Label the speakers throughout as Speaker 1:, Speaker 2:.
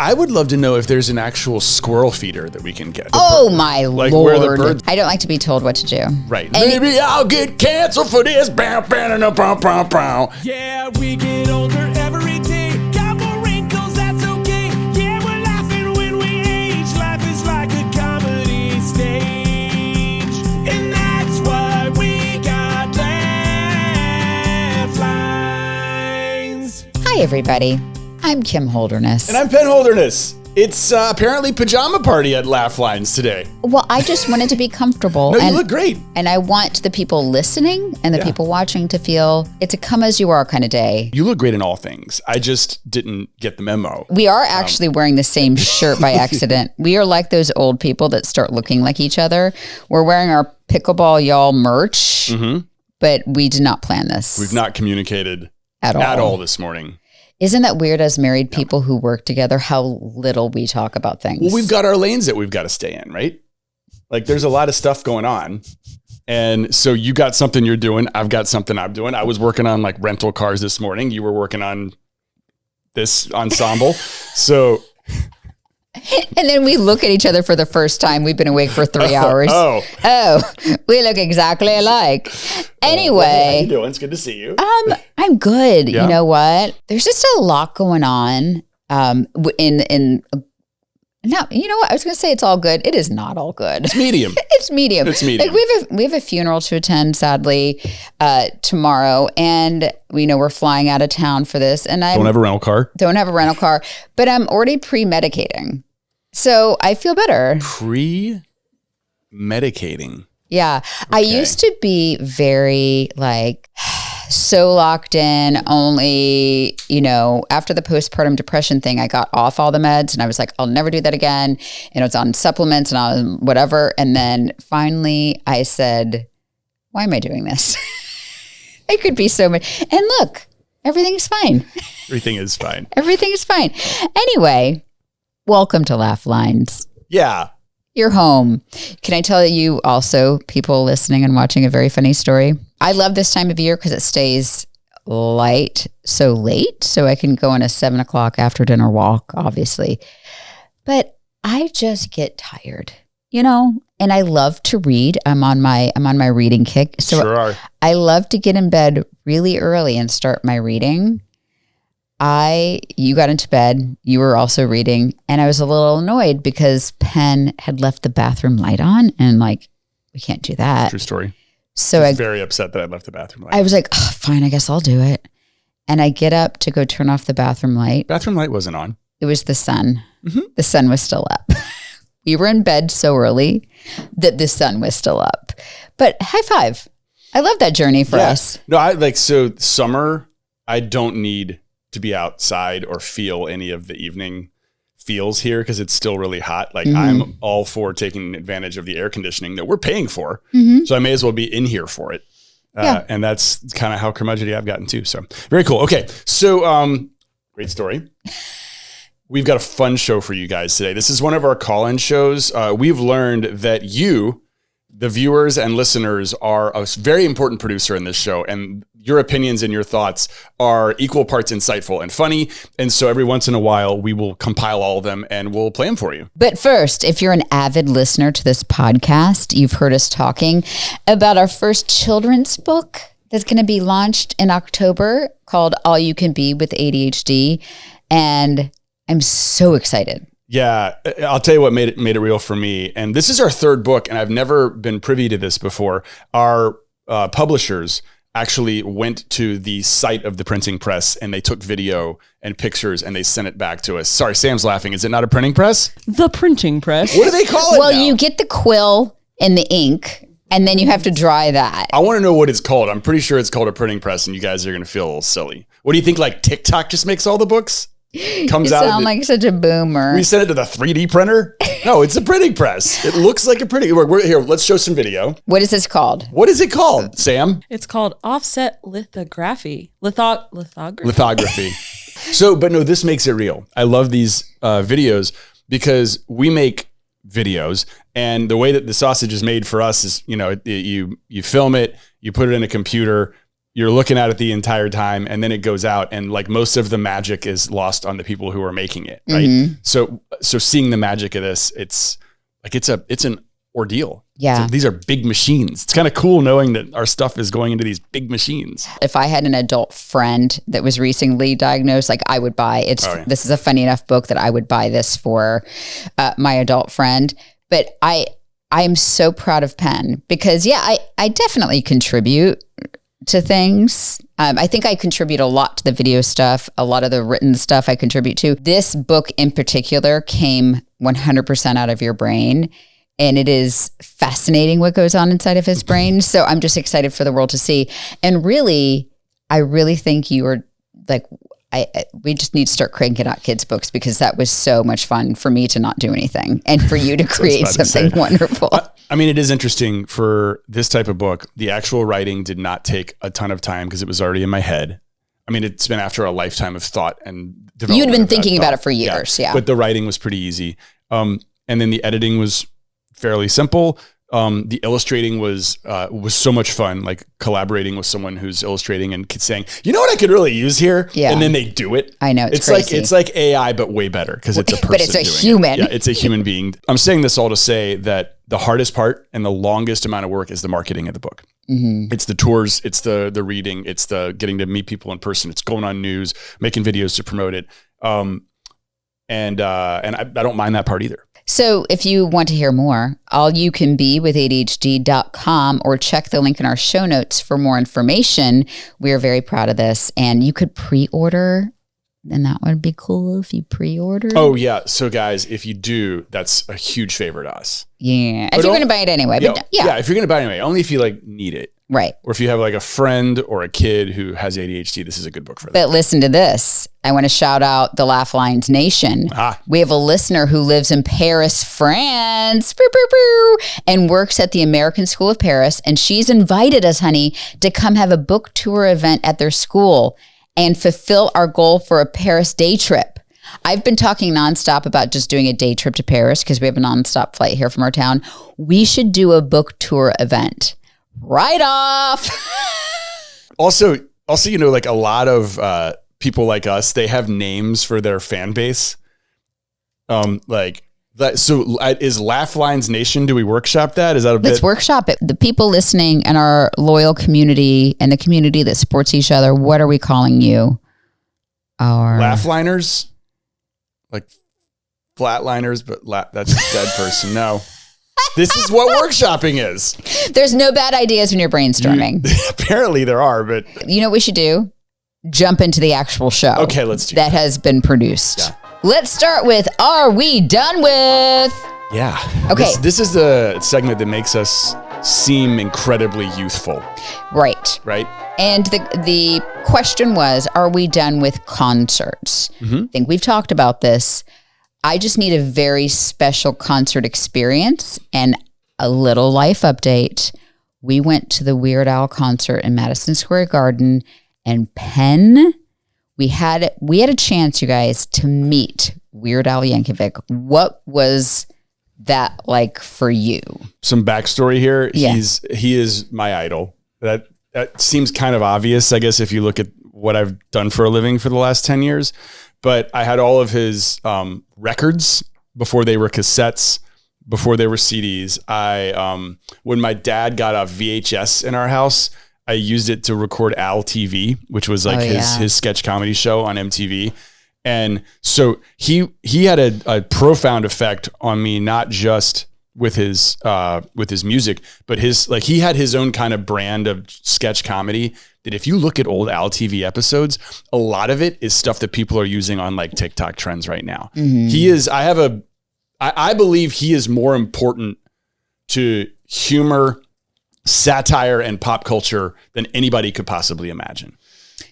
Speaker 1: I would love to know if there's an actual squirrel feeder that we can get.
Speaker 2: Oh my
Speaker 1: like
Speaker 2: Lord.
Speaker 1: Where the birds.
Speaker 2: I don't like to be told what to do.
Speaker 1: Right. Maybe I'll get canceled for this. Bow, bow, bow, bow, bow, bow.
Speaker 3: Yeah, we get older every day. Got more wrinkles, that's okay. Yeah, we're laughing when we age. Life is like a comedy stage. And that's why we got laugh lines.
Speaker 2: Hi, everybody. I'm Kim Holderness.
Speaker 1: And I'm Penn Holderness. It's apparently pajama party at Laugh Lines today.
Speaker 2: Well, I just wanted to be comfortable.
Speaker 1: No, you look great.
Speaker 2: And I want the people listening and the people watching to feel it's a come as you are kind of day.
Speaker 1: You look great in all things. I just didn't get the memo.
Speaker 2: We are actually wearing the same shirt by accident. We are like those old people that start looking like each other. We're wearing our pickleball y'all merch, but we did not plan this.
Speaker 1: We've not communicated at all this morning.
Speaker 2: Isn't that weird as married people who work together, how little we talk about things?
Speaker 1: Well, we've got our lanes that we've got to stay in, right? Like there's a lot of stuff going on. And so you got something you're doing. I've got something I'm doing. I was working on like rental cars this morning. You were working on this ensemble. So.
Speaker 2: And then we look at each other for the first time. We've been awake for 3 hours.
Speaker 1: Oh,
Speaker 2: we look exactly alike. Anyway.
Speaker 1: how you doing? It's good to see you.
Speaker 2: I'm good.
Speaker 1: Yeah.
Speaker 2: You know what? There's just a lot going on. No, you know what? I was going to say it's all good. It is not all good.
Speaker 1: It's medium.
Speaker 2: It's medium.
Speaker 1: It's medium.
Speaker 2: Like we have a funeral to attend, sadly, tomorrow, and we know we're flying out of town for this. And I
Speaker 1: Don't have a rental car.
Speaker 2: Don't have a rental car, but I'm already pre-medicating, so I feel better.
Speaker 1: Pre-medicating.
Speaker 2: Yeah, okay. I used to be very like so locked in. Only, after the postpartum depression thing, I got off all the meds and I was like, I'll never do that again. And it was on supplements and on whatever. And then finally I said, why am I doing this? I could be so much. And look, everything's fine.
Speaker 1: Everything is fine.
Speaker 2: Everything is fine. Anyway, welcome to Laugh Lines.
Speaker 1: Yeah.
Speaker 2: You're home. Can I tell you also, people listening and watching, a very funny story? I love this time of year because it stays light so late, so I can go on a 7 o'clock after dinner walk, obviously. But I just get tired, and I love to read. I'm on my reading kick. So
Speaker 1: sure are.
Speaker 2: I love to get in bed really early and start my reading. You got into bed, you were also reading, and I was a little annoyed because Penn had left the bathroom light on, and we can't do that.
Speaker 1: True story.
Speaker 2: So
Speaker 1: I was very upset that I left the bathroom light.
Speaker 2: I was like, fine, I guess I'll do it. And I get up to go turn off the bathroom light.
Speaker 1: Bathroom light wasn't on.
Speaker 2: It was the sun. Mm-hmm. The sun was still up. We were in bed so early that the sun was still up. But high five. I love that journey for us.
Speaker 1: No, so summer, I don't need to be outside or feel any of the evening feels here because it's still really hot. Like I'm all for taking advantage of the air conditioning that we're paying for. Mm-hmm. So I may as well be in here for it. And that's kind of how curmudgeonly I've gotten too. So very cool. Okay. So great story. We've got a fun show for you guys today. This is one of our call-in shows. We've learned that you, the viewers and listeners, are a very important producer in this show, and your opinions and your thoughts are equal parts insightful and funny. And so every once in a while, we will compile all of them and we'll play them for you.
Speaker 2: But first, if you're an avid listener to this podcast, you've heard us talking about our first children's book that's going to be launched in October called All You Can Be with ADHD. And I'm so excited.
Speaker 1: Yeah, I'll tell you what made it real for me. And this is our third book, and I've never been privy to this before. Our publishers actually went to the site of the printing press and they took video and pictures and they sent it back to us. Sorry, Sam's laughing. Is it not a printing press?
Speaker 4: The printing press.
Speaker 1: What do they call it
Speaker 2: Well,
Speaker 1: now?
Speaker 2: You get the quill and the ink, and then you have to dry that.
Speaker 1: I want to know what it's called. I'm pretty sure it's called a printing press, and you guys are going to feel a little silly. What do you think? Like TikTok just makes all the books? Comes
Speaker 2: you
Speaker 1: out.
Speaker 2: sound like such a boomer.
Speaker 1: We sent it to the 3D printer? No, it's a printing press. It looks like a printing. We're here. Let's show some video.
Speaker 2: What is this called?
Speaker 1: What is it called, Sam?
Speaker 4: It's called offset lithography. Lithography.
Speaker 1: Lithography. So, but no, this makes it real. I love these videos because we make videos, and the way that the sausage is made for us is, you film it, you put it in a computer, you're looking at it the entire time, and then it goes out, and like most of the magic is lost on the people who are making it. Right.
Speaker 2: Mm-hmm.
Speaker 1: So seeing the magic of this, it's an ordeal.
Speaker 2: Yeah.
Speaker 1: These are big machines. It's kind of cool knowing that our stuff is going into these big machines.
Speaker 2: If I had an adult friend that was recently diagnosed, like I would buy this is a funny enough book that I would buy this for my adult friend. But I am so proud of Penn because I definitely contribute to things. I think I contribute a lot to the video stuff. A lot of the written stuff I contribute to. This book in particular came 100% out of your brain. And it is fascinating what goes on inside of his brain. So I'm just excited for the world to see. And really, I really think you are like, we just need to start cranking out kids' books because that was so much fun for me to not do anything and for you to create something wonderful.
Speaker 1: I mean, it is interesting for this type of book. The actual writing did not take a ton of time because it was already in my head. I mean, it's been after a lifetime of thought and development.
Speaker 2: You'd been thinking about it for years. Yeah.
Speaker 1: But the writing was pretty easy. And then the editing was fairly simple. The illustrating was so much fun, like collaborating with someone who's illustrating and saying, you know what I could really use here? Yeah. And then they do it.
Speaker 2: I know. It's crazy.
Speaker 1: It's like AI, but way better because it's a person.
Speaker 2: But it's a human.
Speaker 1: Yeah, it's a human being. I'm saying this all to say that the hardest part and the longest amount of work is the marketing of the book. Mm-hmm. It's the tours, it's the reading, it's the getting to meet people in person, it's going on news, making videos to promote it. And I don't mind that part either.
Speaker 2: So if you want to hear more, allyoucanbe with ADHD.com or check the link in our show notes for more information. We are very proud of this. And you could pre-order, and that would be cool if you pre-order.
Speaker 1: Oh, yeah. So guys, if you do, that's a huge favor to us.
Speaker 2: Yeah. If you're going to buy it anyway. But
Speaker 1: yeah, if you're going to buy it anyway, only if you like need it.
Speaker 2: Right.
Speaker 1: Or if you have like a friend or a kid who has ADHD, this is a good book for them.
Speaker 2: But listen to this. I want to shout out the Flatliners Nation. We have a listener who lives in Paris, France, and works at the American School of Paris. And she's invited us, honey, to come have a book tour event at their school and fulfill our goal for a Paris day trip. I've been talking nonstop about just doing a day trip to Paris because we have a nonstop flight here from our town. We should do a book tour event. Right off.
Speaker 1: Also, you know, like a lot of people like us, they have names for their fan base. Like that. So is Flatliners Nation? Do we workshop that? Is that a bit?
Speaker 2: Let's workshop it. The people listening and our loyal community and the community that supports each other. What are we calling you? Our
Speaker 1: Flatliners? Like Flatliners, but that's a dead person. No. This is what workshopping is.
Speaker 2: There's no bad ideas when you're brainstorming.
Speaker 1: Apparently there are, but...
Speaker 2: You know what we should do? Jump into the actual show.
Speaker 1: Okay, let's do that.
Speaker 2: That has been produced.
Speaker 1: Yeah.
Speaker 2: Let's start with, are we done with?
Speaker 1: Yeah.
Speaker 2: Okay.
Speaker 1: This is the segment that makes us seem incredibly youthful.
Speaker 2: Right.
Speaker 1: Right?
Speaker 2: And the question was, are we done with concerts? Mm-hmm. I think we've talked about this. I just need a very special concert experience and a little life update. We went to the Weird Al concert in Madison Square Garden and Penn. We had a chance, you guys, to meet Weird Al Yankovic. What was that like for you?
Speaker 1: Some backstory here.
Speaker 2: Yeah.
Speaker 1: He is my idol. That seems kind of obvious, I guess, if you look at what I've done for a living for the last 10 years. But I had all of his records before they were cassettes, before they were CDs. When my dad got a VHS in our house, I used it to record Al TV, which was like his sketch comedy show on MTV. And so he had a profound effect on me, not just with his music, but he had his own kind of brand of sketch comedy that if you look at old Al TV episodes, a lot of it is stuff that people are using on like TikTok trends right now. Mm-hmm. I believe he is more important to humor, satire, and pop culture than anybody could possibly imagine.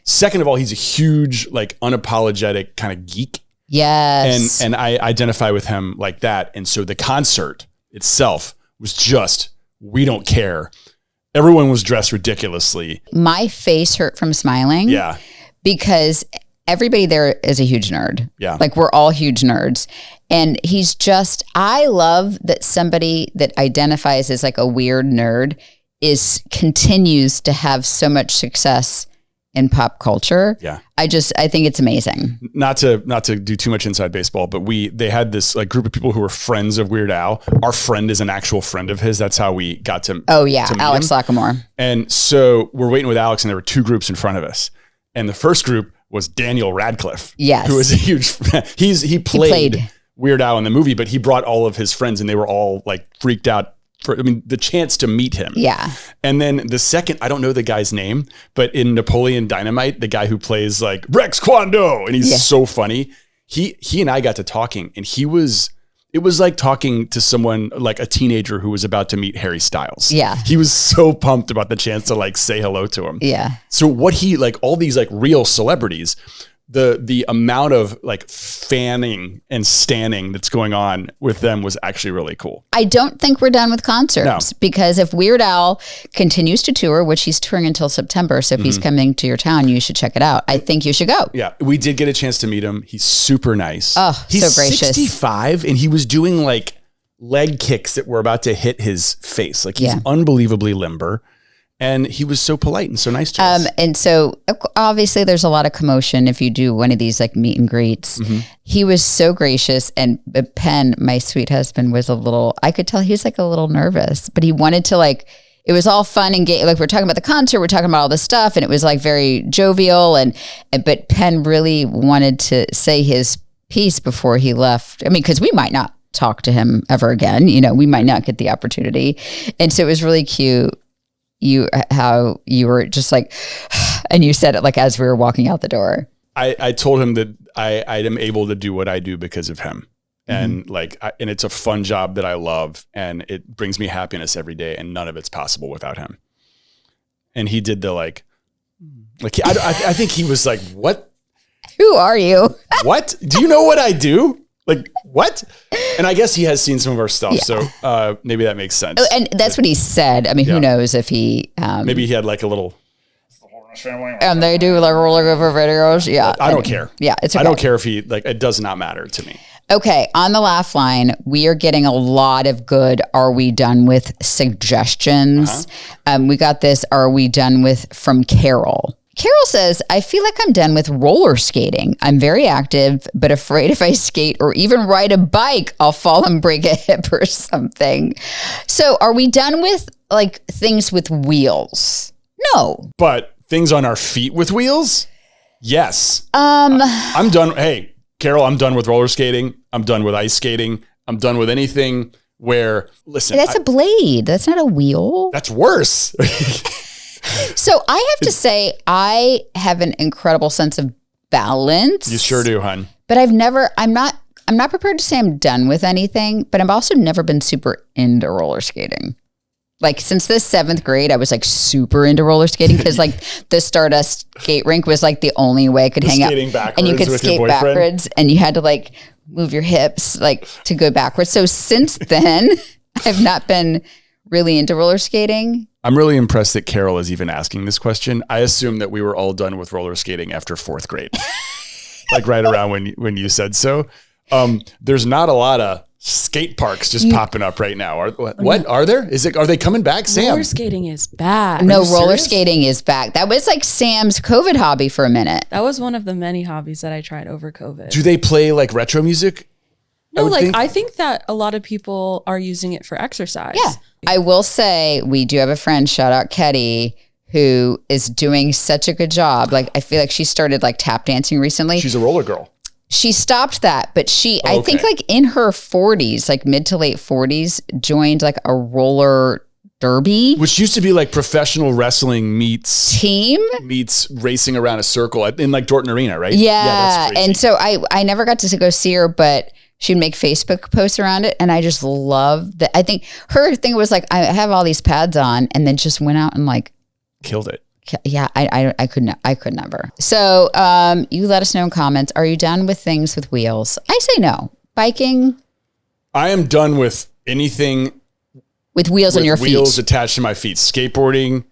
Speaker 1: Second of all, he's a huge, like unapologetic kind of geek.
Speaker 2: Yes.
Speaker 1: And I identify with him like that. And so the concert itself was just, we don't care. Everyone was dressed ridiculously.
Speaker 2: My face hurt from smiling.
Speaker 1: Yeah.
Speaker 2: Because everybody there is a huge nerd.
Speaker 1: Yeah.
Speaker 2: Like we're all huge nerds. And he's just, I love that somebody that identifies as like a weird nerd continues to have so much success in pop culture.
Speaker 1: Yeah.
Speaker 2: I think it's amazing.
Speaker 1: Not to do too much inside baseball, but they had this like group of people who were friends of Weird Al. Our friend is an actual friend of his. That's how we got to
Speaker 2: Alex
Speaker 1: him.
Speaker 2: Lackamore.
Speaker 1: And so we're waiting with Alex, and there were two groups in front of us. And the first group was Daniel Radcliffe.
Speaker 2: Yes.
Speaker 1: Who was a huge he played Weird Al in the movie, but he brought all of his friends, and they were all like freaked out for the chance to meet him.
Speaker 2: Yeah.
Speaker 1: And then the second, I don't know the guy's name, but in Napoleon Dynamite, the guy who plays like Rex Kwon Do, and he's so funny. He and I got to talking, and it was like talking to someone like a teenager who was about to meet Harry Styles.
Speaker 2: Yeah.
Speaker 1: He was so pumped about the chance to like say hello to him.
Speaker 2: Yeah.
Speaker 1: So what he like all these like real celebrities, the amount of like fanning and standing that's going on with them was actually really cool.
Speaker 2: I don't think we're done with concerts because if Weird Al continues to tour, which he's touring until September, so if he's coming to your town, you should check it out. I think you should go.
Speaker 1: Yeah, we did get a chance to meet him. He's super nice.
Speaker 2: Oh,
Speaker 1: he's
Speaker 2: so gracious.
Speaker 1: 65 and he was doing like leg kicks that were about to hit his face. Like he's unbelievably limber. And he was so polite and so nice to us.
Speaker 2: And so obviously there's a lot of commotion if you do one of these like meet and greets. He was so gracious. And Penn, my sweet husband, was I could tell he was like a little nervous, but he wanted to like, it was all fun and like we're talking about the concert, we're talking about all this stuff. And it was like very jovial. But Penn really wanted to say his piece before he left. I mean, because we might not talk to him ever again. We might not get the opportunity. And so it was really cute. How you were just like, and you said it like as we were walking out the door.
Speaker 1: I told him that I am able to do what I do because of him. And and it's a fun job that I love and it brings me happiness every day and none of it's possible without him. And he did the I think he was like, what?
Speaker 2: Who are you?
Speaker 1: What? Do you know what I do? Like, what? And I guess he has seen some of our stuff. Yeah. So maybe that makes sense.
Speaker 2: And that's what he said. I mean, who knows if he...
Speaker 1: maybe he had like a little...
Speaker 2: And they do like roller over videos. Yeah.
Speaker 1: I don't care.
Speaker 2: Yeah. It's okay.
Speaker 1: I don't care if he... it does not matter to me.
Speaker 2: Okay. On the laugh line, we are getting a lot of good Are We Done With suggestions. We got this Are We Done With from Carol. Carol says, I feel like I'm done with roller skating. I'm very active, but afraid if I skate or even ride a bike, I'll fall and break a hip or something. So are we done with like things with wheels? No.
Speaker 1: But things on our feet with wheels? Yes. I'm done. Hey, Carol, I'm done with roller skating. I'm done with ice skating. I'm done with anything where, listen.
Speaker 2: That's a blade. That's not a wheel.
Speaker 1: That's worse.
Speaker 2: So I have to say, I have an incredible sense of balance.
Speaker 1: You sure do, hon.
Speaker 2: But I'm not prepared to say I'm done with anything, but I've also never been super into roller skating. Like since the 7th grade, I was like super into roller skating because like the Stardust skate rink was like the only way I could hang out. And you could skate backwards and you had to like move your hips like to go backwards. So since then, I've not been really into roller skating.
Speaker 1: I'm really impressed that Carol is even asking this question. I assume that we were all done with roller skating after 4th grade, like right around when you said so. There's not a lot of skate parks just popping up right now. What are there? Are they coming back, Sam?
Speaker 4: Roller skating is back.
Speaker 2: No, roller skating is back. That was like Sam's COVID hobby for a minute.
Speaker 4: That was one of the many hobbies that I tried over COVID.
Speaker 1: Do they play like retro music?
Speaker 4: No, I think that a lot of people are using it for exercise.
Speaker 2: Yeah. I will say we do have a friend, shout out Ketty, who is doing such a good job. Like I feel like she started like tap dancing recently.
Speaker 1: She's a roller girl.
Speaker 2: She stopped that, but I think like in her 40s, like mid to late 40s, joined like a roller derby.
Speaker 1: Which used to be like professional wrestling meets racing around a circle in like Dorton Arena, right?
Speaker 2: Yeah. That's crazy. And so I never got to go see her, but she'd make Facebook posts around it. And I just love that. I think her thing was like, I have all these pads on and then just went out and like
Speaker 1: killed it.
Speaker 2: Yeah, I could never. So you let us know in comments. Are you done with things with wheels? I say no. Biking.
Speaker 1: I am done with anything
Speaker 2: with wheels on your feet.
Speaker 1: Wheels attached to my feet. Skateboarding,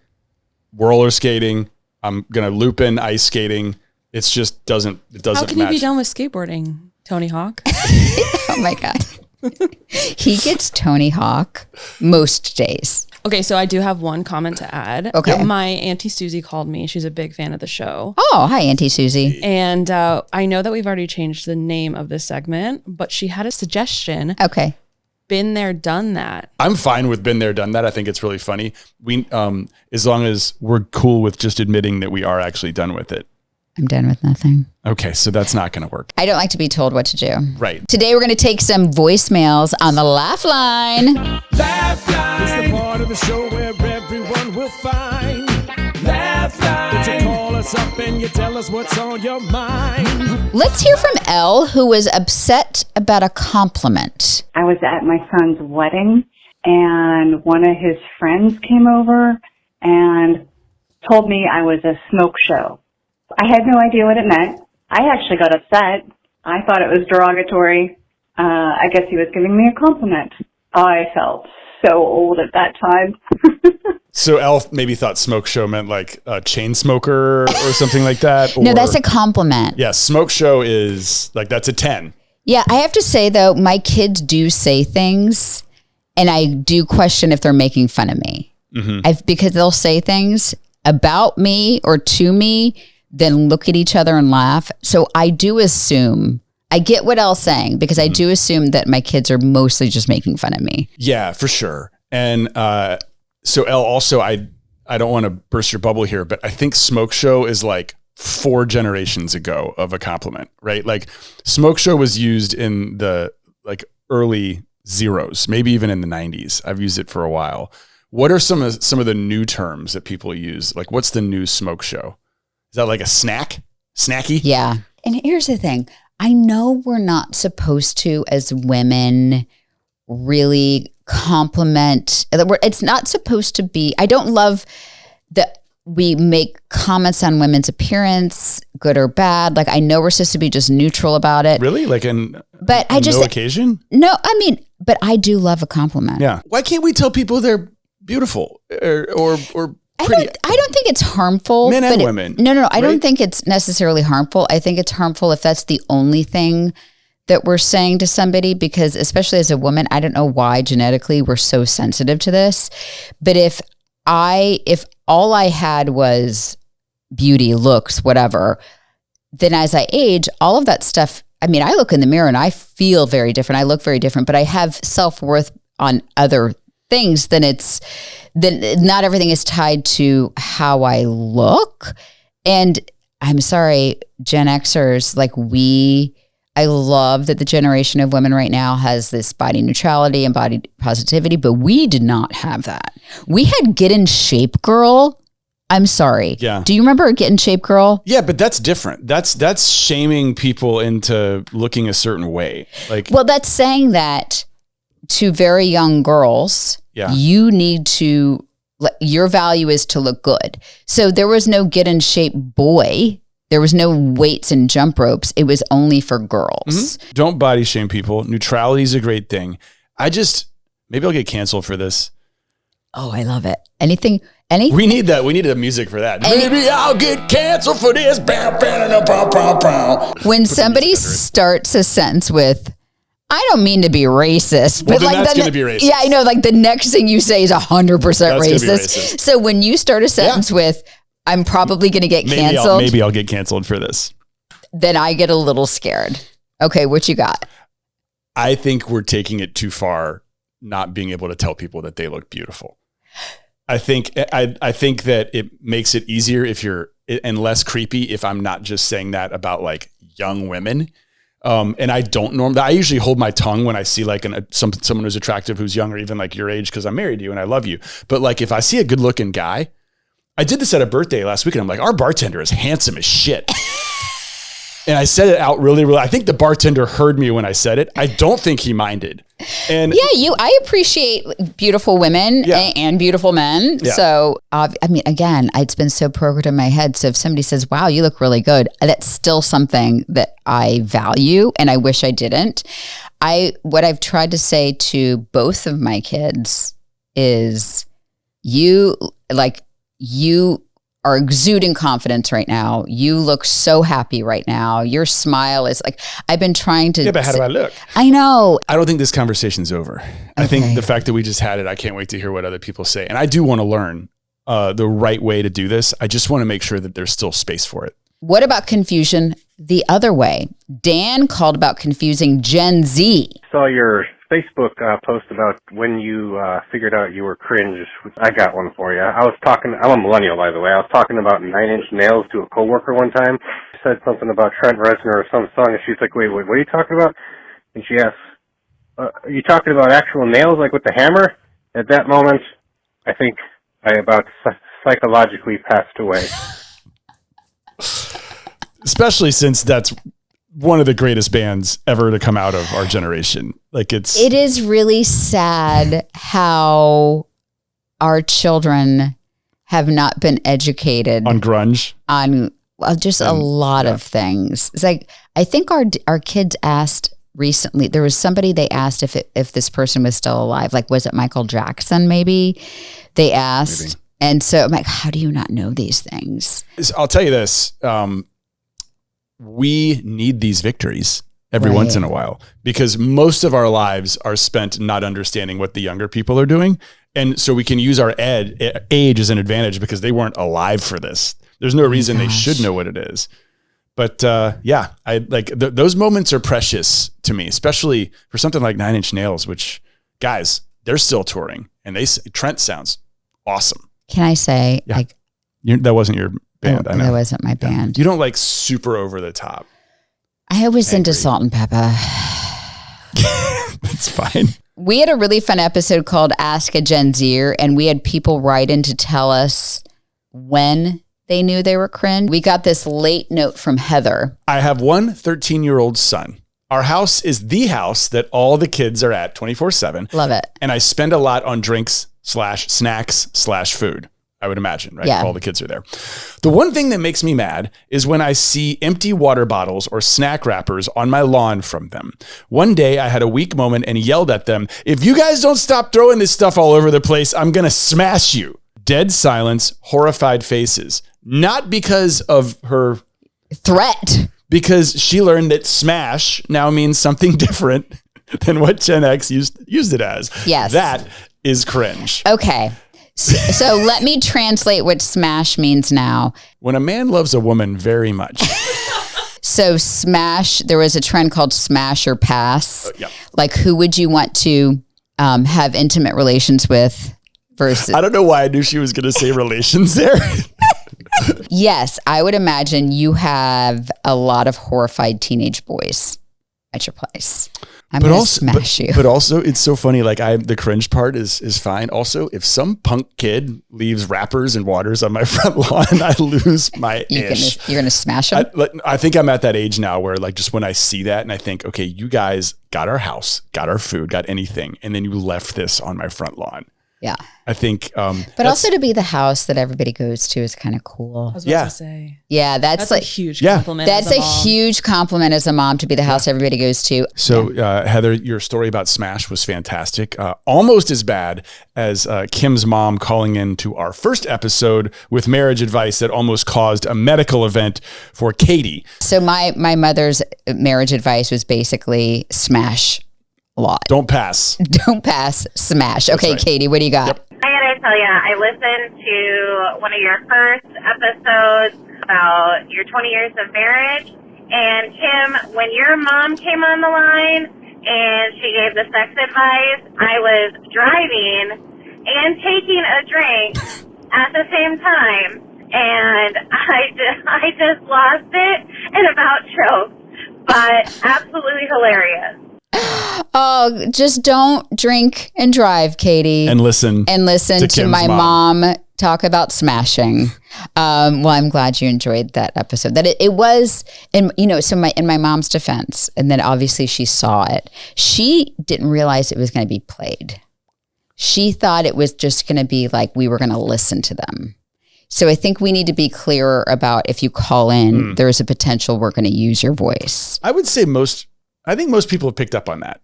Speaker 1: roller skating. I'm gonna loop in ice skating. It's just doesn't
Speaker 4: How can
Speaker 1: match.
Speaker 4: You be done with skateboarding, Tony Hawk?
Speaker 2: Oh my God. He gets Tony Hawk most days.
Speaker 4: Okay, so I do have one comment to add.
Speaker 2: Okay.
Speaker 4: My Auntie Susie called me. She's a big fan of the show.
Speaker 2: Oh, hi, Auntie Susie.
Speaker 4: And I know that we've already changed the name of this segment, but she had a suggestion.
Speaker 2: Okay.
Speaker 4: Been there, done that.
Speaker 1: I'm fine with been there, done that. I think it's really funny. We, as long as we're cool with just admitting that we are actually done with it.
Speaker 2: I'm done with nothing.
Speaker 1: Okay, so that's not going to work.
Speaker 2: I don't like to be told what to do.
Speaker 1: Right.
Speaker 2: Today we're going to take some voicemails on the Laugh Line.
Speaker 3: Laugh Line. It's the part of the show where everyone will find. Laugh Line. You call us up and you tell us what's on your mind.
Speaker 2: Let's hear from Elle, who was upset about a compliment.
Speaker 5: I was at my son's wedding, and one of his friends came over and told me I was a smoke show. I had no idea what it meant. I actually got upset. I thought it was derogatory. I guess he was giving me a compliment. I felt so old at that time.
Speaker 1: So Elf maybe thought smoke show meant like a chain smoker or something like that.
Speaker 2: No, that's a compliment.
Speaker 1: Yeah, smoke show is like, that's a 10.
Speaker 2: Yeah, I have to say, though, my kids do say things, and I do question if they're making fun of me. Because they'll say things about me or to me, then look at each other and laugh. So I do assume, I get what Elle's saying, because I do assume that my kids are mostly just making fun of me.
Speaker 1: Yeah, for sure. And so Elle, also, I don't want to burst your bubble here, but I think smoke show is like 4 generations ago of a compliment, right? Like smoke show was used in the like early zeros, maybe even in the 90s. I've used it for a while. What are some of the new terms that people use? Like, what's the new smoke show? Is that like a snack? Snacky?
Speaker 2: Yeah. And here's the thing. I know we're not supposed to, as women, really compliment. It's not supposed to be. I don't love that we make comments on women's appearance, good or bad. Like, I know we're supposed to be just neutral about it.
Speaker 1: Really? Like
Speaker 2: but I just,
Speaker 1: no occasion?
Speaker 2: No, I mean, but I do love a compliment.
Speaker 1: Yeah. Why can't we tell people they're beautiful or pretty?
Speaker 2: I don't think it's harmful.
Speaker 1: Men and women.
Speaker 2: No. I don't think it's necessarily harmful. I think it's harmful if that's the only thing that we're saying to somebody, because especially as a woman, I don't know why genetically we're so sensitive to this. But if all I had was beauty, looks, whatever, then as I age, all of that stuff, I mean, I look in the mirror and I feel very different. I look very different, but I have self-worth on other things, then not everything is tied to how I look. And I'm sorry, Gen Xers, like I love that the generation of women right now has this body neutrality and body positivity, but we did not have that. We had Get in Shape Girl. I'm sorry.
Speaker 1: Yeah.
Speaker 2: Do you remember Get in Shape Girl?
Speaker 1: Yeah, but that's different. That's shaming people into looking a certain way. Like,
Speaker 2: well, that's saying that to very young girls,
Speaker 1: yeah,
Speaker 2: you need to, your value is to look good. So there was no Get in Shape boy. There was no weights and jump ropes. It was only for girls.
Speaker 1: Mm-hmm. Don't body shame people. Neutrality is a great thing. Maybe I'll get canceled for this.
Speaker 2: Oh, I love it. Anything.
Speaker 1: We need that. We need the music for that. Maybe I'll get canceled for this.
Speaker 2: When somebody starts a sentence with, I don't mean to be racist,
Speaker 1: well,
Speaker 2: but
Speaker 1: then that's going to be racist.
Speaker 2: Yeah, I know. Like the next thing you say is 100% racist. So when you start a sentence with, I'm probably going to get canceled.
Speaker 1: Maybe I'll get canceled for this.
Speaker 2: Then I get a little scared. Okay, what you got?
Speaker 1: I think we're taking it too far, not being able to tell people that they look beautiful. I think that it makes it easier and less creepy if I'm not just saying that about like young women. And I don't normally, I usually hold my tongue when I see like someone who's attractive, who's young or even like your age, because I'm married to you and I love you. But like if I see a good looking guy, I did this at a birthday last week and I'm like, our bartender is handsome as shit. And I said it out really, really, I think the bartender heard me when I said it. I don't think he minded. And
Speaker 2: yeah, I appreciate beautiful women and beautiful men. Yeah. So, I mean, again, it's been so programmed in my head. So if somebody says, wow, you look really good, that's still something that I value and I wish I didn't. What I've tried to say to both of my kids is you are exuding confidence right now. You look so happy right now. Your smile is like, I've been trying to.
Speaker 1: Yeah, but how do I look?
Speaker 2: I know.
Speaker 1: I don't think this conversation's over. I think the fact that we just had it, I can't wait to hear what other people say. And I do want to learn the right way to do this. I just want to make sure that there's still space for it.
Speaker 2: What about confusion the other way? Dan called about confusing Gen Z.
Speaker 6: Saw your Facebook post about when you figured out you were cringe. I got one for you. I'm a millennial, by the way. I was talking about 9 Inch Nails to a coworker one time. She said something about Trent Reznor or some song, and she's like, wait, what are you talking about? And she asks, are you talking about actual nails, like with the hammer? At that moment, I think I about psychologically passed away.
Speaker 1: Especially since that's one of the greatest bands ever to come out of our generation. Like it
Speaker 2: is really sad how our children have not been educated
Speaker 1: on grunge,
Speaker 2: on just a lot of things. It's like, I think our kids asked recently, there was somebody they asked if this person was still alive. Like, was it Michael Jackson? Maybe they asked. Maybe. And so I'm like, how do you not know these things?
Speaker 1: I'll tell you this. We need these victories every once in a while, because most of our lives are spent not understanding what the younger people are doing. And so we can use our age as an advantage because they weren't alive for this. There's no reason they should know what it is. But yeah, I like those moments are precious to me, especially for something like 9 Inch Nails, which, guys, they're still touring, and Trent sounds awesome.
Speaker 2: Can I say, like,
Speaker 1: that wasn't your band? I know
Speaker 2: that wasn't my band.
Speaker 1: You don't like super over the top.
Speaker 2: I was into Salt and Pepper.
Speaker 1: That's fine.
Speaker 2: We had a really fun episode called Ask a Gen Zer, and we had people write in to tell us when they knew they were cringe. We got this late note from Heather.
Speaker 1: I have one 13-year-old son. Our house is the house that all the kids are at 24/7.
Speaker 2: Love it.
Speaker 1: And I spend a lot on drinks/snacks/food. I would imagine, right?
Speaker 2: Yeah.
Speaker 1: All the kids are there. The one thing that makes me mad is when I see empty water bottles or snack wrappers on my lawn from them. One day I had a weak moment and yelled at them, "If you guys don't stop throwing this stuff all over the place, I'm going to smash you." Dead silence, horrified faces. Not because of her
Speaker 2: threat, because
Speaker 1: she learned that smash now means something different than what Gen X used it as.
Speaker 2: Yes.
Speaker 1: That is cringe.
Speaker 2: Okay. So let me translate what smash means now.
Speaker 1: When a man loves a woman very much.
Speaker 2: So smash, there was a trend called smash or pass.
Speaker 1: Yep.
Speaker 2: Like, who would you want to have intimate relations with versus...
Speaker 1: I don't know why I knew she was going to say relations there.
Speaker 2: Yes, I would imagine you have a lot of horrified teenage boys at your place. I'm going to smash you.
Speaker 1: But also, it's so funny. Like, the cringe part is fine. Also, if some punk kid leaves wrappers and waters on my front lawn, I lose my ish.
Speaker 2: You're going to smash them?
Speaker 1: I think I'm at that age now where, like, just when I see that and I think, okay, you guys got our house, got our food, got anything, and then you left this on my front lawn.
Speaker 2: Yeah.
Speaker 1: I think.
Speaker 2: But also to be the house that everybody goes to is kind of cool.
Speaker 4: I was about to say.
Speaker 2: Yeah, that's like
Speaker 4: a huge compliment.
Speaker 2: That's a huge compliment as a mom to be the house everybody goes to.
Speaker 1: So, Heather, your story about Smash was fantastic. Almost as bad as Kim's mom calling in to our first episode with marriage advice that almost caused a medical event for Katie.
Speaker 2: So my mother's marriage advice was basically smash a lot.
Speaker 1: Don't pass.
Speaker 2: Don't pass, smash. Okay, right. Katie, what do you got?
Speaker 1: Yep.
Speaker 7: I gotta tell you, I listened to one of your first episodes about your 20 years of marriage. And Kim, when your mom came on the line and she gave the sex advice, I was driving and taking a drink at the same time. And I just lost it and about choked. But absolutely hilarious.
Speaker 2: Oh, just don't drink and drive, Katie.
Speaker 1: And listen
Speaker 2: to my mom talk about smashing. Well, I'm glad you enjoyed that episode. That it was, and so in my mom's defense, and then obviously she saw it. She didn't realize it was going to be played. She thought it was just going to be like we were going to listen to them. So I think we need to be clearer about if you call in, there's a potential we're going to use your voice.
Speaker 1: I would say I think most people have picked up on that.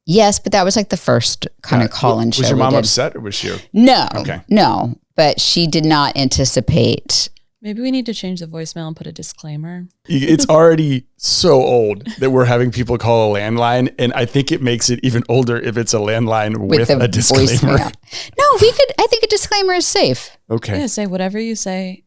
Speaker 2: Yes, but that was like the first kind of call-in show.
Speaker 1: Was your mom upset or was she?
Speaker 2: No.
Speaker 1: Okay.
Speaker 2: No, but she did not anticipate
Speaker 4: Maybe we need to change the voicemail and put a disclaimer.
Speaker 1: It's already so old that we're having people call a landline, and I think it makes it even older if it's a landline with a disclaimer.
Speaker 2: Voicemail. No, I think a disclaimer is safe.
Speaker 1: Okay.
Speaker 4: Yeah, say whatever you say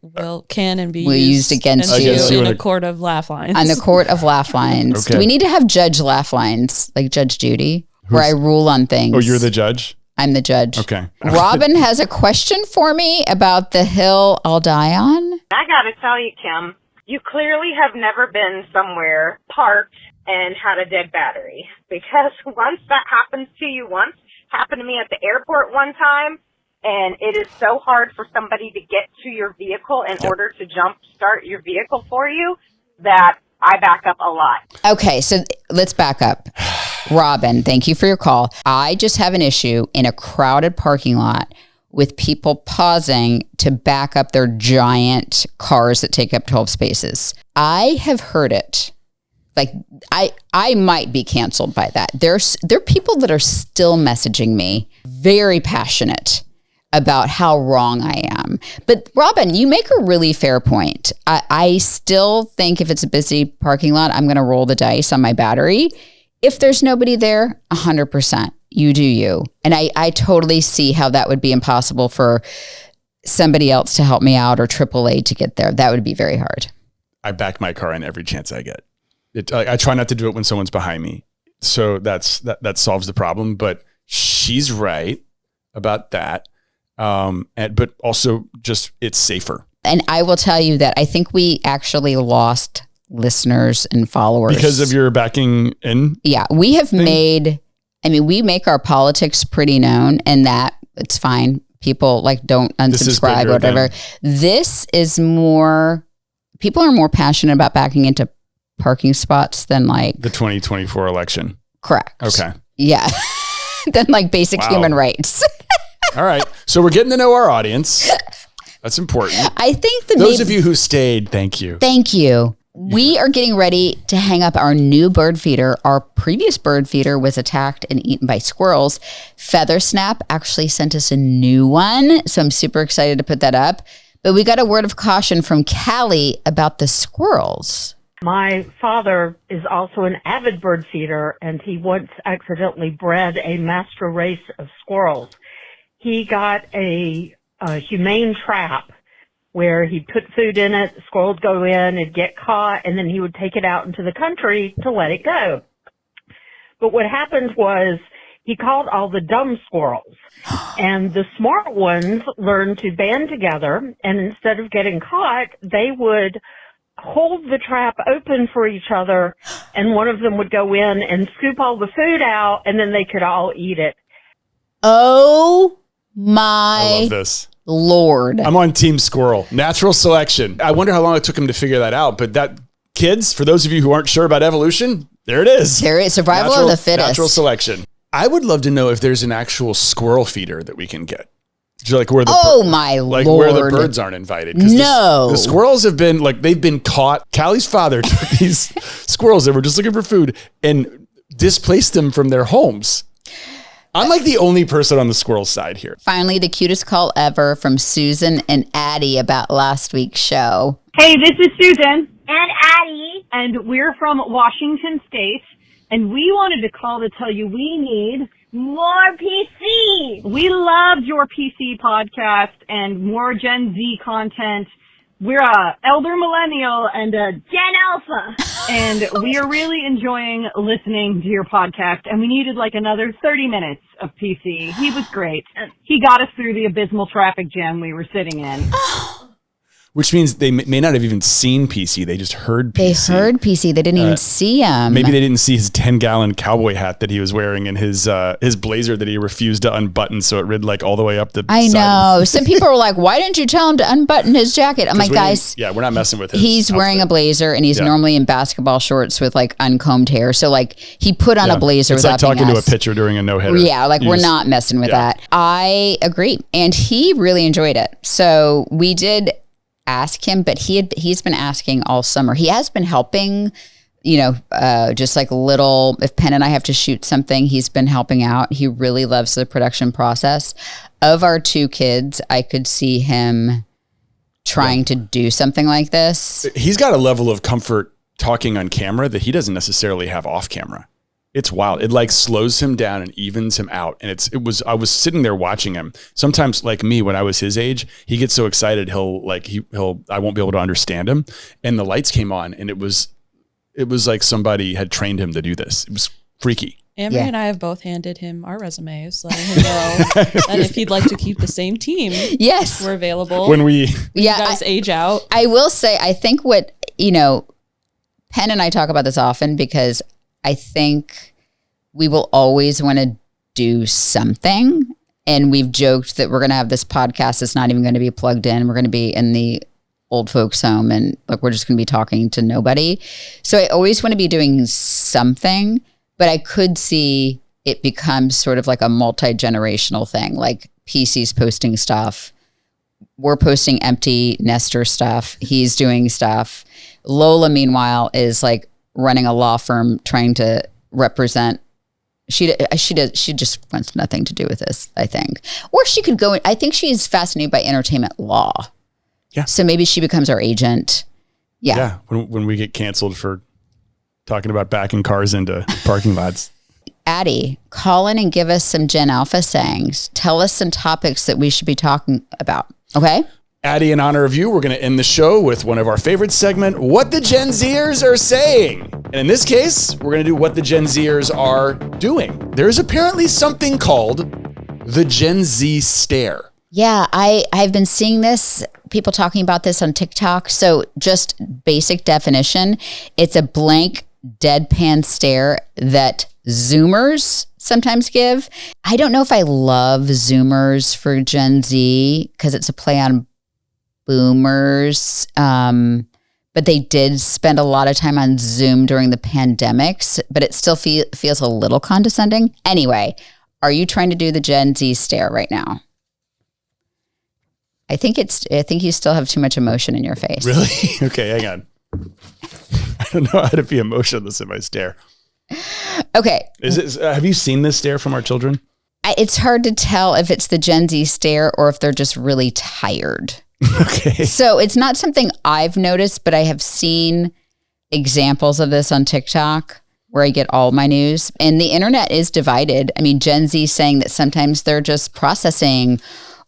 Speaker 4: can and be
Speaker 2: used against
Speaker 4: you in a court of laugh lines.
Speaker 2: On the court of laugh lines.
Speaker 1: Okay.
Speaker 2: Do we need to have judge laugh lines, like Judge Judy, where I rule on things?
Speaker 1: Oh, you're the judge?
Speaker 2: I'm the judge.
Speaker 1: Okay.
Speaker 2: Robin has a question for me about the hill I'll die on.
Speaker 8: I gotta tell you, Kim, you clearly have never been somewhere parked and had a dead battery. Because once that happens to you happened to me at the airport one time, and it is so hard for somebody to get to your vehicle in order to jump start your vehicle for you that I back up a lot.
Speaker 2: Okay, so let's back up. Robin, thank you for your call. I just have an issue in a crowded parking lot with people pausing to back up their giant cars that take up 12 spaces. I have heard it. Like, I might be canceled by that. There are people that are still messaging me, very passionate about how wrong I am. But Robin, you make a really fair point. I still think if it's a busy parking lot, I'm going to roll the dice on my battery. If there's nobody there, 100%, you do you. And I totally see how that would be impossible for somebody else to help me out or AAA to get there. That would be very hard.
Speaker 1: I back my car in every chance I get. I try not to do it when someone's behind me. So that solves the problem. But she's right about that. But also just it's safer.
Speaker 2: And I will tell you that I think we actually lost listeners and followers.
Speaker 1: Because of your backing in?
Speaker 2: Yeah, we have we make our politics pretty known, and that it's fine. People don't unsubscribe or whatever. This is more, people are more passionate about backing into parking spots than the
Speaker 1: 2024 election.
Speaker 2: Correct.
Speaker 1: Okay.
Speaker 2: Yeah. Than basic human rights.
Speaker 1: All right. So we're getting to know our audience. That's important.
Speaker 2: I think
Speaker 1: those of you who stayed, thank you.
Speaker 2: Thank you. We are getting ready to hang up our new bird feeder. Our previous bird feeder was attacked and eaten by squirrels. Feathersnap actually sent us a new one, so I'm super excited to put that up. But we got a word of caution from Callie about the squirrels.
Speaker 9: My father is also an avid bird feeder, and he once accidentally bred a master race of squirrels. He got a humane trap where he put food in it, the squirrels go in, it'd get caught, and then he would take it out into the country to let it go. But what happened was he called all the dumb squirrels, and the smart ones learned to band together, and instead of getting caught, they would hold the trap open for each other, and one of them would go in and scoop all the food out, and then they could all eat it.
Speaker 2: Oh my
Speaker 1: I love this.
Speaker 2: Lord.
Speaker 1: I'm on Team Squirrel. Natural selection. I wonder how long it took him to figure that out. But kids, for those of you who aren't sure about evolution, there it is.
Speaker 2: There is survival of the fittest.
Speaker 1: Natural selection. I would love to know if there's an actual squirrel feeder that we can get. Where the where the birds aren't invited.
Speaker 2: No.
Speaker 1: The squirrels have been they've been caught. Callie's father took these squirrels that were just looking for food and displaced them from their homes. I'm the only person on the squirrel side here.
Speaker 2: Finally, the cutest call ever from Susan and Addie about last week's show.
Speaker 10: Hey, this is Susan.
Speaker 7: And Addie.
Speaker 10: And we're from Washington State. And we wanted to call to tell you we need
Speaker 7: more PC.
Speaker 10: We loved your PC podcast and more Gen Z content. We're a elder millennial and a
Speaker 7: Gen Alpha.
Speaker 10: And we are really enjoying listening to your podcast. And we needed another 30 minutes of PC. He was great. He got us through the abysmal traffic jam we were sitting in.
Speaker 1: Which means they may not have even seen PC. They just heard PC.
Speaker 2: They heard PC. They didn't even see him.
Speaker 1: Maybe they didn't see his 10-gallon cowboy hat that he was wearing and his blazer that he refused to unbutton, so it rid all the way up the
Speaker 2: I
Speaker 1: side.
Speaker 2: know. Some people were like, why didn't you tell him to unbutton his jacket? I'm like, guys.
Speaker 1: Yeah, we're not messing with him.
Speaker 2: He's wearing a blazer and he's normally in basketball shorts with uncombed hair. So he put on a blazer
Speaker 1: it's
Speaker 2: without
Speaker 1: talking
Speaker 2: being
Speaker 1: to a pitcher during a no-hitter.
Speaker 2: Yeah, we're not messing with that. I agree. And he really enjoyed it. So we did ask him, but he's been asking all summer. He has been helping, just little, if Penn and I have to shoot something, he's been helping out. He really loves the production process. Of our two kids, I could see him trying to do something like this.
Speaker 1: He's got a level of comfort talking on camera that he doesn't necessarily have off camera. It's wild. It like slows him down and evens him out. And I was sitting there watching him. Sometimes like me, when I was his age, he gets so excited. I won't be able to understand him. And the lights came on and it was like somebody had trained him to do this. It was freaky.
Speaker 4: Amber and I have both handed him our resumes, letting him know that if he'd like to keep the same team,
Speaker 2: yes,
Speaker 4: we're available.
Speaker 1: When you
Speaker 4: guys age out.
Speaker 2: I will say, I think Penn and I talk about this often because I think we will always want to do something. And we've joked that we're going to have this podcast that's not even going to be plugged in. We're going to be in the old folks home and like we're just going to be talking to nobody. So I always want to be doing something, but I could see it becomes sort of like a multi-generational thing. Like PC's posting stuff. We're posting empty nester stuff. He's doing stuff. Lola, meanwhile, is like running a law firm trying to represent. She just wants nothing to do with this, I think. Or she could go, I think she's fascinated by entertainment law.
Speaker 1: Yeah.
Speaker 2: So maybe she becomes our agent. Yeah.
Speaker 1: Yeah. When we get canceled for talking about backing cars into parking lots.
Speaker 2: Addie, call in and give us some Gen Alpha sayings. Tell us some topics that we should be talking about. Okay?
Speaker 1: Addie, in honor of you, we're going to end the show with one of our favorite segment, What the Gen Zers Are Saying. And in this case, we're going to do What the Gen Zers Are Doing. There's apparently something called the Gen Z stare.
Speaker 2: Yeah, I've been seeing this, people talking about this on TikTok. So just basic definition, it's a blank deadpan stare that Zoomers sometimes give. I don't know if I love Zoomers for Gen Z because it's a play on boomers. But they did spend a lot of time on Zoom during the pandemics, but it still feels a little condescending. Anyway, are you trying to do the Gen Z stare right now? I think you still have too much emotion in your face.
Speaker 1: Really? Okay, hang on. I don't know how to be emotionless if I stare.
Speaker 2: Okay.
Speaker 1: Have you seen this stare from our children?
Speaker 2: It's hard to tell if it's the Gen Z stare or if they're just really tired.
Speaker 1: Okay.
Speaker 2: So it's not something I've noticed, but I have seen examples of this on TikTok where I get all my news. And the internet is divided. I mean, Gen Z saying that sometimes they're just processing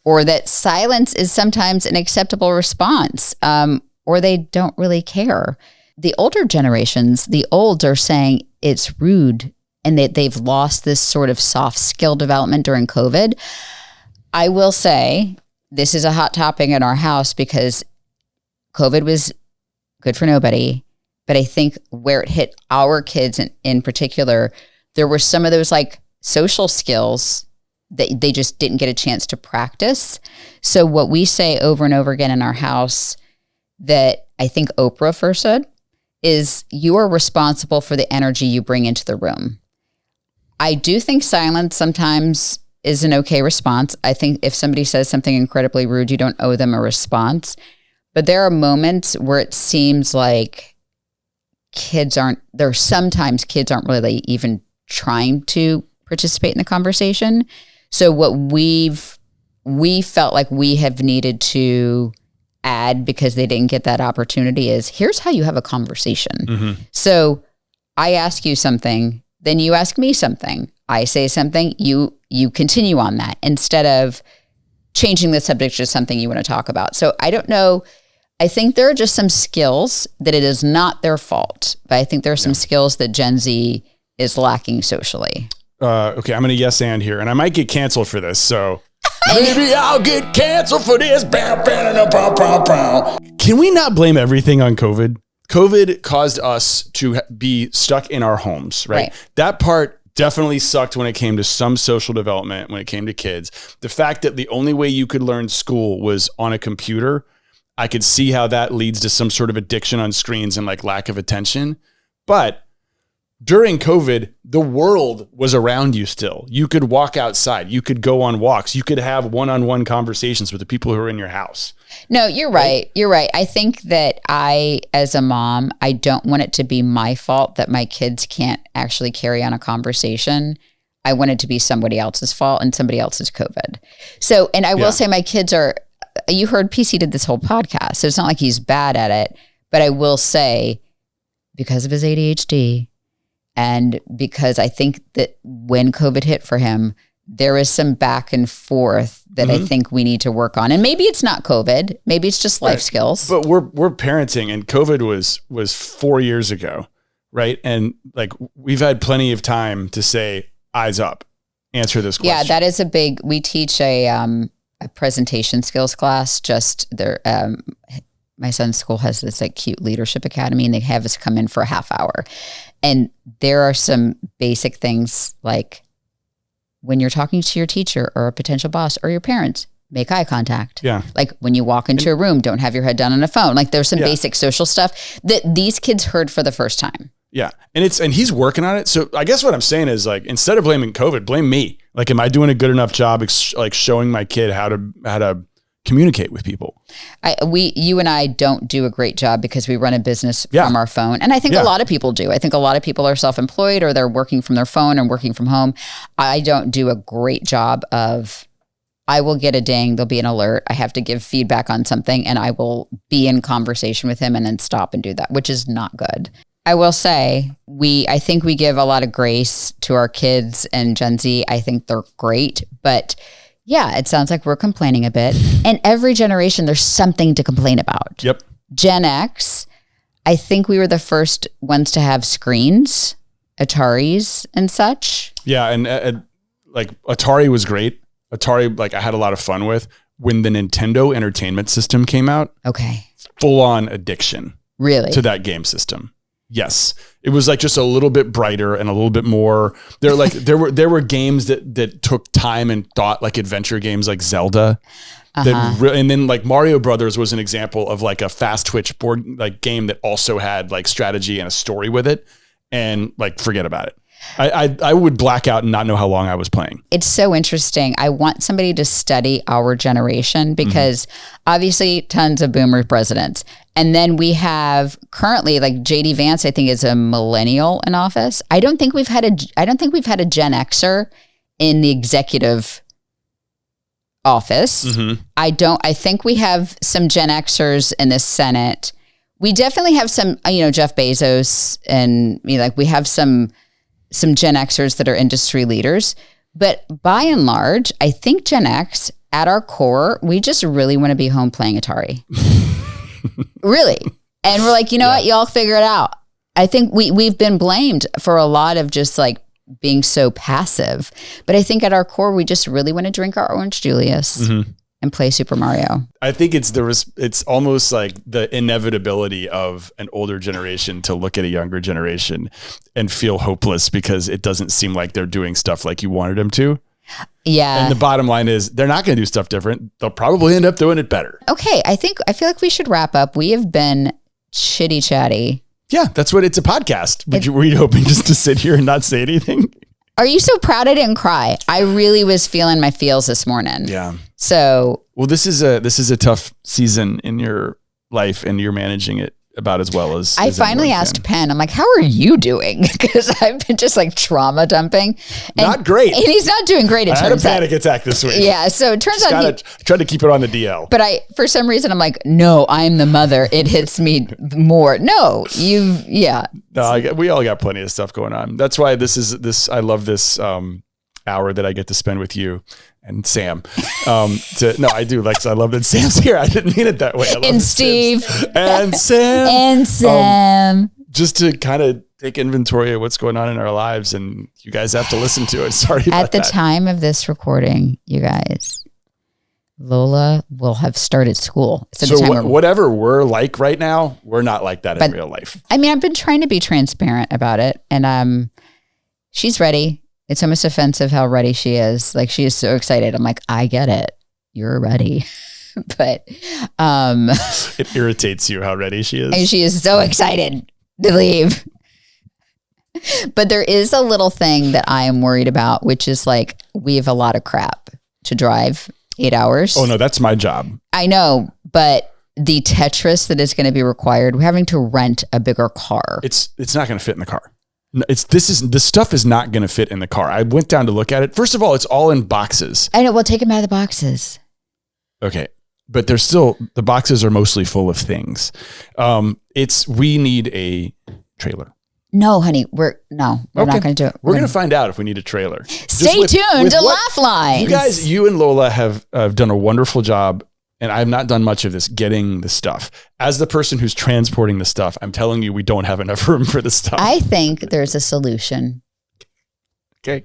Speaker 2: or that silence is sometimes an acceptable response, or they don't really care. The older generations, the olds are saying it's rude and that they've lost this sort of soft skill development during COVID. I will say this is a hot topic in our house because COVID was good for nobody. But I think where it hit our kids in particular, there were some of those like social skills that they just didn't get a chance to practice. So what we say over and over again in our house that I think Oprah first said is you are responsible for the energy you bring into the room. I do think silence sometimes is an okay response. I think if somebody says something incredibly rude, you don't owe them a response. But there are moments where it seems like sometimes kids aren't really even trying to participate in the conversation. So what we felt like we have needed to add because they didn't get that opportunity is here's how you have a conversation. Mm-hmm. So I ask you something, then you ask me something. I say something, you continue on that instead of changing the subject to something you want to talk about. So I don't know. I think there are just some skills that it is not their fault, but I think there are some skills that Gen Z is lacking socially.
Speaker 1: Okay, I'm going to yes and here, and I might get canceled for this, so maybe I'll get canceled for this. Can we not blame everything on COVID? COVID caused us to be stuck in our homes, right? That part definitely sucked when it came to some social development, when it came to kids. The fact that the only way you could learn school was on a computer, I could see how that leads to some sort of addiction on screens and like lack of attention. But during COVID, the world was around you still. You could walk outside. You could go on walks. You could have one-on-one conversations with the people who are in your house.
Speaker 2: No, you're right. You're right. I think that as a mom, I don't want it to be my fault that my kids can't actually carry on a conversation. I want it to be somebody else's fault and somebody else's COVID. So, and I will say my kids are you heard PC did this whole podcast, so it's not like he's bad at it. But I will say, because of his ADHD, and because I think that when COVID hit for him, there was some back and forth that I think we need to work on. And maybe it's not COVID. Maybe it's just life skills.
Speaker 1: But we're parenting, and COVID was 4 years ago, right? And like we've had plenty of time to say, eyes up, answer this question.
Speaker 2: Yeah, that is we teach a presentation skills class. Just there, my son's school has this like cute leadership academy, and they have us come in for a half hour. And there are some basic things like when you're talking to your teacher or a potential boss or your parents, make eye contact.
Speaker 1: Yeah.
Speaker 2: Like when you walk into a room, don't have your head down on a phone. Like there's some basic social stuff that these kids heard for the first time.
Speaker 1: Yeah. And he's working on it. So I guess what I'm saying is like, instead of blaming COVID, blame me. Like, am I doing a good enough job like showing my kid how to communicate with people?
Speaker 2: You and I don't do a great job because we run a business from our phone. And I think a lot of people do. I think a lot of people are self-employed or they're working from their phone and working from home. I don't do a great job of, I will get a ding, there'll be an alert. I have to give feedback on something and I will be in conversation with him and then stop and do that, which is not good. I will say, I think we give a lot of grace to our kids and Gen Z. I think they're great, but yeah, it sounds like we're complaining a bit. And every generation, there's something to complain about.
Speaker 1: Yep.
Speaker 2: Gen X, I think we were the first ones to have screens, Ataris and such.
Speaker 1: Yeah, and like Atari was great. Atari, like I had a lot of fun with. When the Nintendo Entertainment System came out,
Speaker 2: okay,
Speaker 1: full on addiction.
Speaker 2: Really?
Speaker 1: To that game system. Yes. It was like just a little bit brighter and a little bit more. There were games that took time and thought, like adventure games like Zelda. And then like Mario Brothers was an example of like a fast twitch board like game that also had like strategy and a story with it. And like forget about it. I would black out and not know how long I was playing.
Speaker 2: It's so interesting. I want somebody to study our generation because obviously tons of boomer presidents. And then we have currently like JD Vance, I think is a millennial in office. I don't think we've had a Gen Xer in the executive office. I think we have some Gen Xers in the Senate. We definitely have some, Jeff Bezos and like we have some Gen Xers that are industry leaders, but by and large, I think Gen X at our core, we just really want to be home playing Atari. Really. And we're like, what, y'all figure it out. I think we've been blamed for a lot of just like being so passive, but I think at our core, we just really want to drink our Orange Julius and play Super Mario.
Speaker 1: I think it's almost like the inevitability of an older generation to look at a younger generation and feel hopeless because it doesn't seem like they're doing stuff like you wanted them to.
Speaker 2: Yeah.
Speaker 1: And the bottom line is they're not going to do stuff different. They'll probably end up doing it better.
Speaker 2: Okay. I feel like we should wrap up. We have been chitty chatty.
Speaker 1: Yeah. That's what it's a podcast. Were you hoping just to sit here and not say anything?
Speaker 2: Are you so proud I didn't cry? I really was feeling my feels this morning.
Speaker 1: Yeah.
Speaker 2: So,
Speaker 1: well, this is a tough season in your life and you're managing it about as well as
Speaker 2: I finally asked Penn, I'm like, how are you doing? Because I've been just like trauma dumping. And,
Speaker 1: not great.
Speaker 2: And he's not doing great.
Speaker 1: I had a panic attack this week.
Speaker 2: Yeah. So it turns out
Speaker 1: tried to keep it on the DL.
Speaker 2: But for some reason, I'm like, no, I'm the mother. It hits me more. No,
Speaker 1: No, we all got plenty of stuff going on. That's why I love this hour that I get to spend with you and Sam. I do. Like, I love that Sam's here. I didn't mean it that way.
Speaker 2: And Steve.
Speaker 1: And Sam.
Speaker 2: And Sam.
Speaker 1: Just to kind of take inventory of what's going on in our lives, and you guys have to listen to it. Sorry about
Speaker 2: At the time of this recording, you guys, Lola will have started school.
Speaker 1: So whatever we're like right now, we're not like that in real life.
Speaker 2: I mean, I've been trying to be transparent about it, and she's ready. It's almost offensive how ready she is. Like, she is so excited. I'm like, I get it. You're ready. But
Speaker 1: it irritates you how ready she is.
Speaker 2: And she is so excited to leave. But there is a little thing that I am worried about, which is like, we have a lot of crap to drive 8 hours.
Speaker 1: Oh no, that's my job.
Speaker 2: I know, but the Tetris that is going to be required, we're having to rent a bigger car.
Speaker 1: It's not going to fit in the car. This stuff is not going to fit in the car. I went down to look at it. First of all, it's all in boxes.
Speaker 2: I know. We'll take them out of the boxes.
Speaker 1: Okay. but they're still, the boxes are mostly full of things. We need a trailer.
Speaker 2: No, honey, we're not going to do it.
Speaker 1: We're going to find out if we need a trailer.
Speaker 2: Stay tuned to Laugh Lines.
Speaker 1: You guys, you and Lola have done a wonderful job, and I have not done much of this getting the stuff. As the person who's transporting the stuff, I'm telling you, we don't have enough room for the stuff.
Speaker 2: I think there's a solution.
Speaker 1: Okay.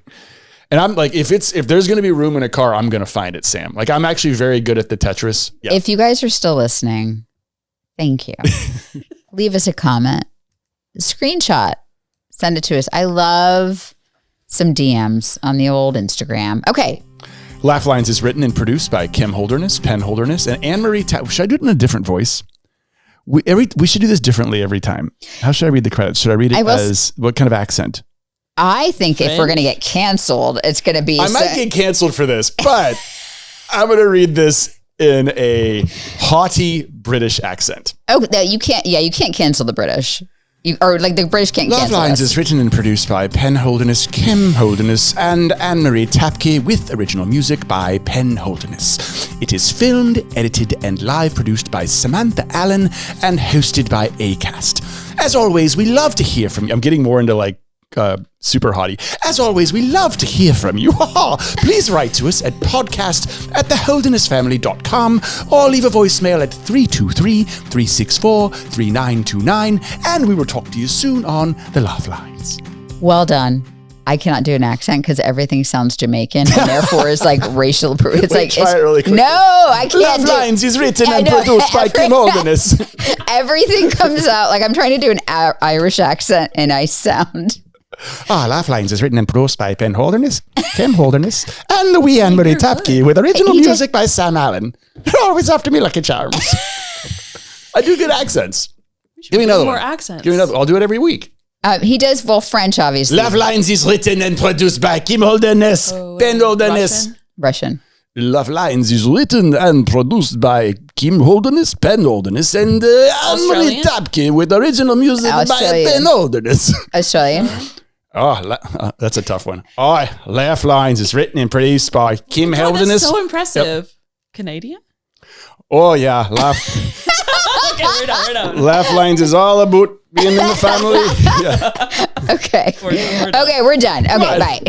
Speaker 1: And I'm like, if there's going to be room in a car, I'm going to find it, Sam. Like, I'm actually very good at the Tetris. Yeah.
Speaker 2: If you guys are still listening, thank you. Leave us a comment. Screenshot, send it to us. I love some DMs on the old Instagram. Okay.
Speaker 1: Laugh Lines is written and produced by Kim Holderness, Penn Holderness, and Anne-Marie. Should I do it in a different voice? We should do this differently every time. How should I read the credits? Should I read it as what kind of accent?
Speaker 2: I think if we're going to get canceled, it's going to be.
Speaker 1: I might get canceled for this, but I'm going to read this in a haughty British accent.
Speaker 2: Oh, no, you can't. Yeah, you can't cancel the British. Or like the British can't cancel
Speaker 1: Love Lines
Speaker 2: us.
Speaker 1: is written and produced by Penn Holderness, Kim Holderness, and Anne-Marie Tapke, with original music by Penn Holderness. It is filmed, edited, and live produced by Samantha Allen and hosted by Acast. As always, we love to hear from you. I'm getting more into like super haughty. As always, we love to hear from you. Please write to us at podcast@theholdernessfamily.com or leave a voicemail at 323-364-3929, and we will talk to you soon on the Laugh Lines.
Speaker 2: Well done. I cannot do an accent because everything sounds Jamaican and therefore is like racial. It's like,
Speaker 1: try it really quick.
Speaker 2: No, I can't.
Speaker 1: Laugh Lines is written and produced by Kim Holderness.
Speaker 2: Everything comes out like I'm trying to do an Irish accent and I sound.
Speaker 1: Laugh Lines is written and produced by Penn Holderness, Kim Holderness, and Louis Anne-Marie Tapke, with original music by Sam Allen. You're always after me, Lucky Charms. I do good accents. Give me another
Speaker 4: more
Speaker 1: one.
Speaker 4: accents.
Speaker 1: Give me another. I'll do it every week.
Speaker 2: He does French, obviously.
Speaker 1: Laugh Lines is written and produced by Kim Holderness, Penn Holderness.
Speaker 2: Russian.
Speaker 1: Laugh Lines is written and produced by Kim Holderness, Penn Holderness, and Anne-Marie Tapke, with original music by Penn Holderness.
Speaker 2: Australian.
Speaker 1: That's a tough one. Laugh Lines is written and produced by Kim Holderness.
Speaker 4: That's so impressive. Yep. Canadian?
Speaker 1: Oh, yeah. Laugh.
Speaker 4: Okay, we're done.
Speaker 1: Laugh Lines is all about being in the family. Yeah.
Speaker 2: Okay. We're done. Okay, bye.